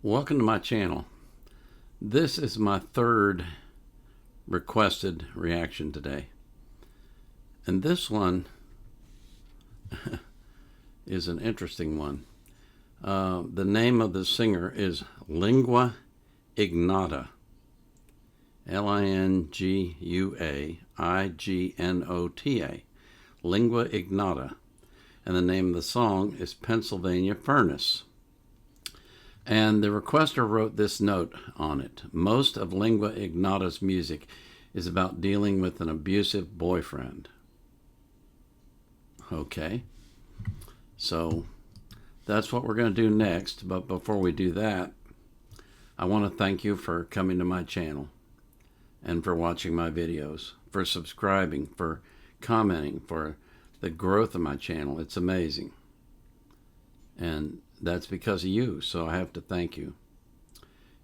Welcome to my channel. This is my third requested reaction today. And this one is an interesting one. The name of the singer is Lingua Ignota. L-I-N-G-U-A-I-G-N-O-T-A. Lingua Ignota. And the name of the song is Pennsylvania Furnace. And the requester wrote this note on it. Most of Lingua Ignota's music is about dealing with an abusive boyfriend. Okay. So that's what we're going to do next. But before we do that, I want to thank you for coming to my channel and for watching my videos, for subscribing, for commenting, for the growth of my channel. It's amazing. And that's because of you, so I have to thank you.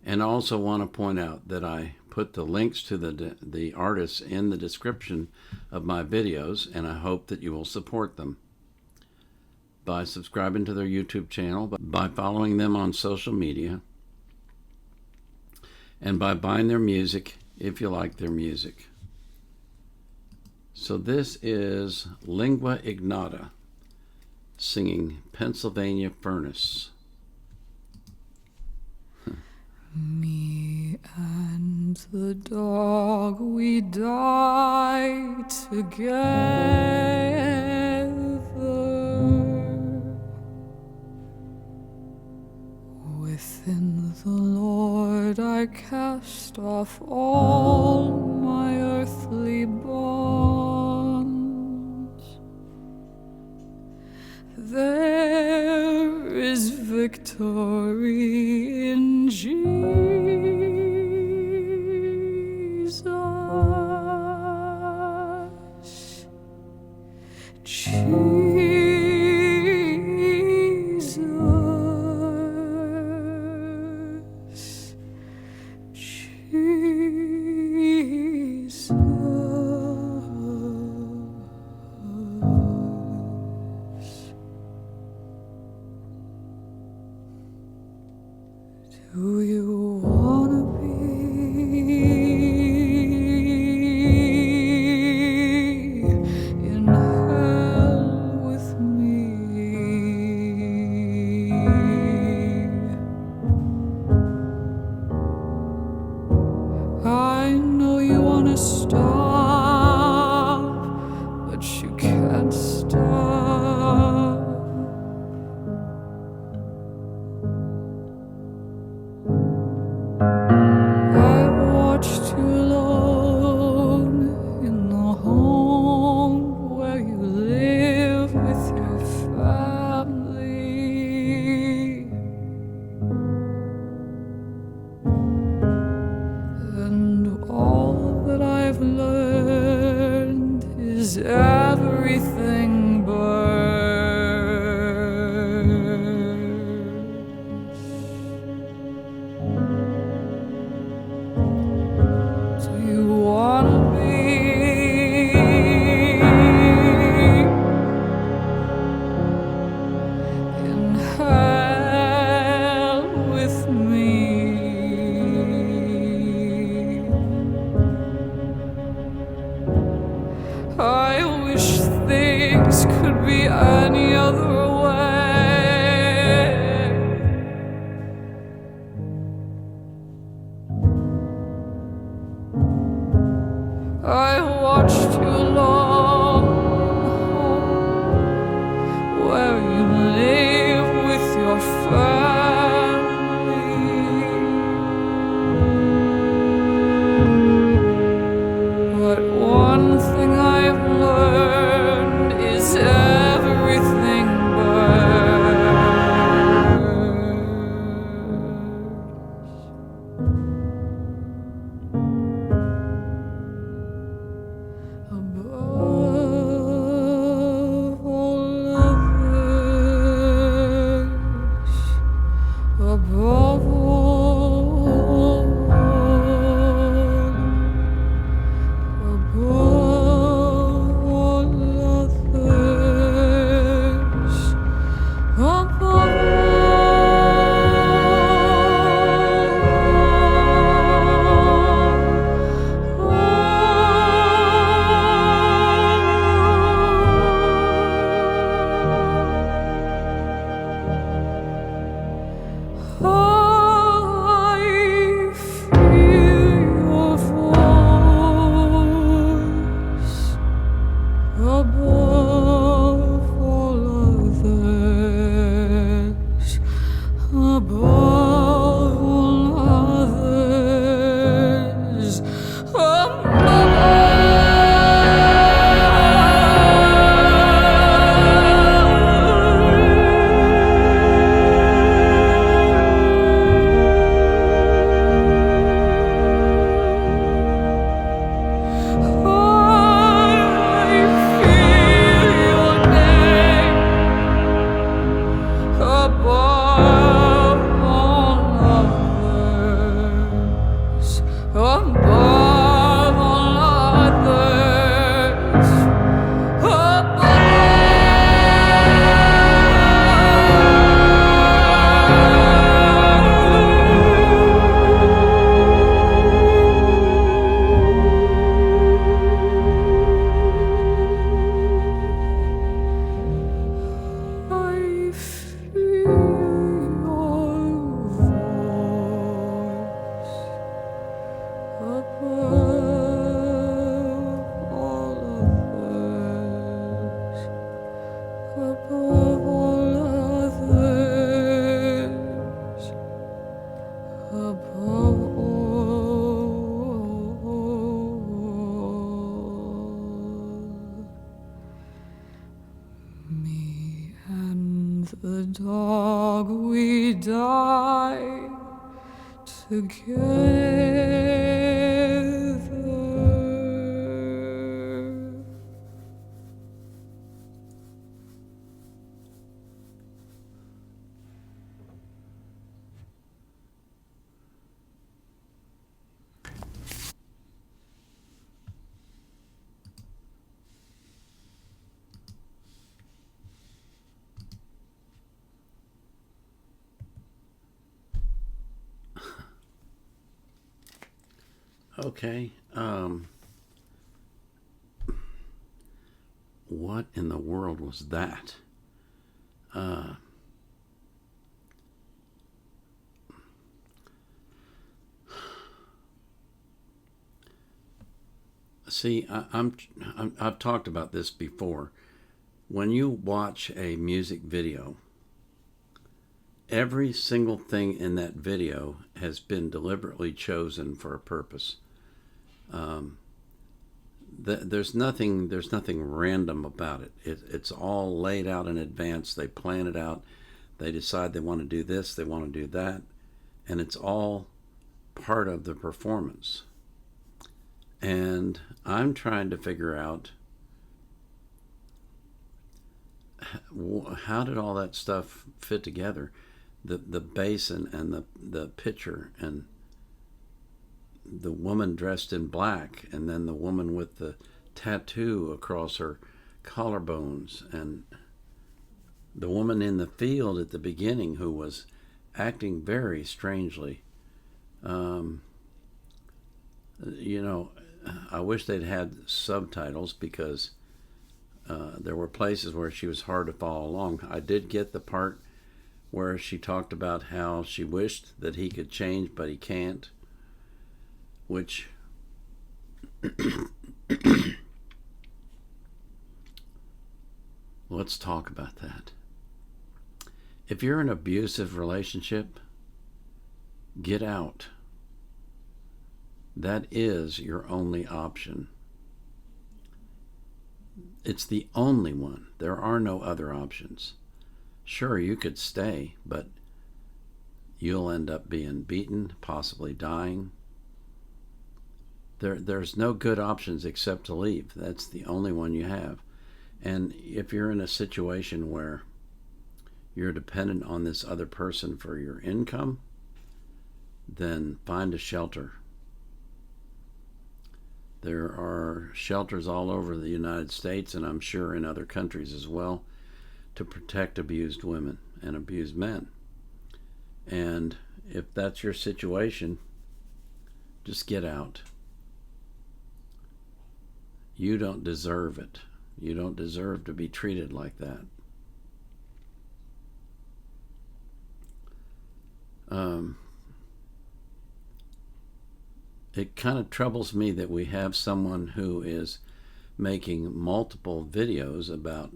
And I also want to point out that I put the links to the artists in the description of my videos, and I hope that you will support them by subscribing to their YouTube channel, by following them on social media, and by buying their music if you like their music. So this is Lingua Ignota singing Pennsylvania Furnace. Me and the dog, we die together. Within the Lord I cast off all my earthly bonds. There is victory in Jesus. Jesus. Do you wanna be in hell with me? I know you wanna stop, but you can't stop. I've watched you alone in the home where you live with your family, and all that I've learned is everything burns. Do you wanna be in hell with me? I wish things could be any other way. I watched you along where you live with your family, but one thing I've learned is everything above all others, above all. Me and the dog, we die together. Okay. What in the world was that? See, I've talked about this before. When you watch a music video, every single thing in that video has been deliberately chosen for a purpose. There's nothing random about it. It's all laid out in advance. They plan it out. They decide they want to do this, they want to do that, and it's all part of the performance. And I'm trying to figure out how did all that stuff fit together, the bass and the picture and the woman dressed in black, and then the woman with the tattoo across her collarbones, and the woman in the field at the beginning who was acting very strangely. You know, I wish they'd had subtitles, because there were places where she was hard to follow along. I did get the part where she talked about how she wished that he could change, but he can't, which let's talk about that. If you're in an abusive relationship, get out. That is your only option. It's the only one. There are no other options. Sure, you could stay, but you'll end up being beaten, possibly dying. There's no good options except to leave. That's the only one you have. And if you're in a situation where you're dependent on this other person for your income, then find a shelter. There are shelters all over the United States, and I'm sure in other countries as well, to protect abused women and abused men. And if that's your situation, just get out. You don't deserve it. You don't deserve to be treated like that. It kind of troubles me that we have someone who is making multiple videos about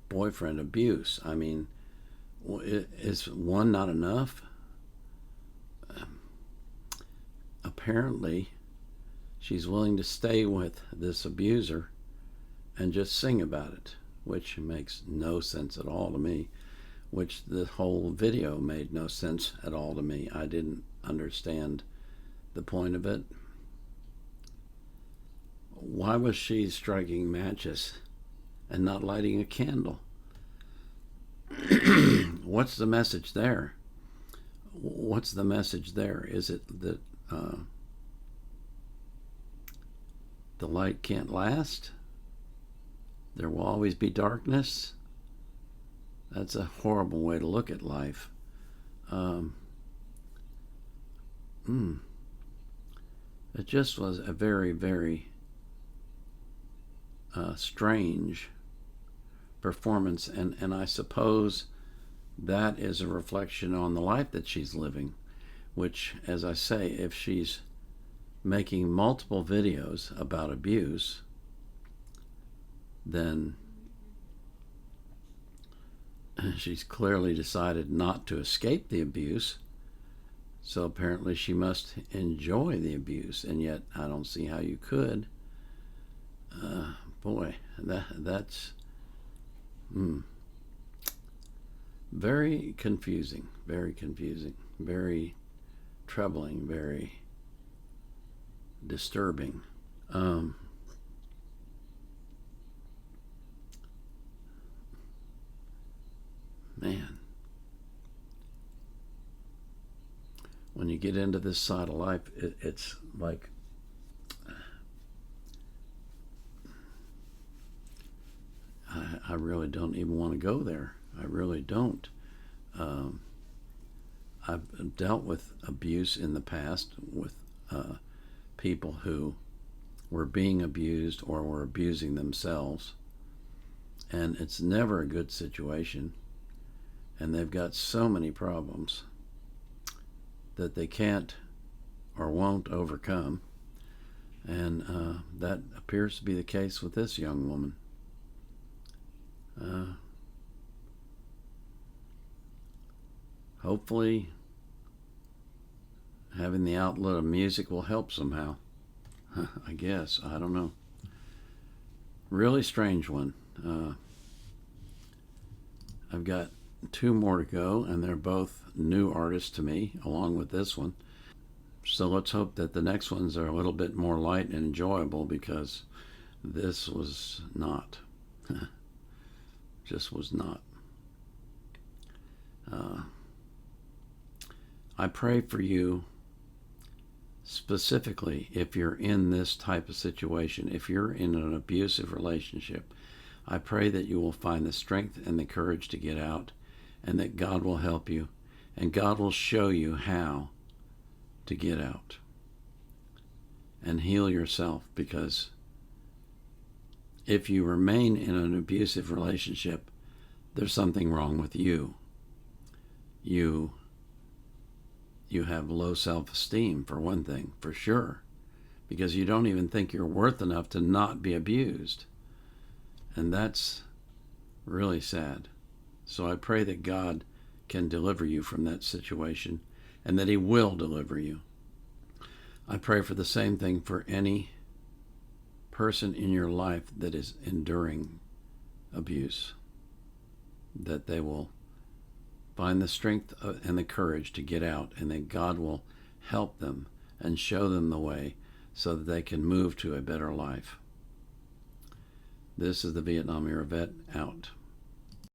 boyfriend abuse. I mean, is one not enough? Apparently, she's willing to stay with this abuser and just sing about it, which makes no sense at all to me, which the whole video made no sense at all to me. I didn't understand the point of it. Why was she striking matches and not lighting a candle? What's the message there? What's the message there? Is it that the light can't last? There will always be darkness? That's a horrible way to look at life. It just was a very, very strange performance, and I suppose that is a reflection on the life that she's living, which, as I say, if she's making multiple videos about abuse, then She's clearly decided not to escape the abuse, so apparently she must enjoy the abuse, and yet I don't see how you could. Boy, that's very confusing, very troubling, very disturbing. Man, when you get into this side of life, it's like I really don't even want to go there. I really don't. I've dealt with abuse in the past with people who were being abused or were abusing themselves, and it's never a good situation. And they've got so many problems that they can't or won't overcome. And that appears to be the case with this young woman. Hopefully, having the outlet of music will help somehow. I guess. I don't know. Really strange one. I've got 2 more to go, and they're both new artists to me, along with this one. So let's hope that the next ones are a little bit more light and enjoyable, because this was not. Just was not. I pray for you specifically if you're in this type of situation, if you're in an abusive relationship. I pray that you will find the strength and the courage to get out, and that God will help you, and God will show you how to get out and heal yourself, because if you remain in an abusive relationship, there's something wrong with you. You have low self-esteem, for one thing, for sure, because you don't even think you're worth enough to not be abused. And that's really sad. So I pray that God can deliver you from that situation, and that He will deliver you. I pray for the same thing for any person in your life that is enduring abuse, that they will find the strength and the courage to get out, and that God will help them and show them the way so that they can move to a better life. This is the Vietnam Era Vet, out.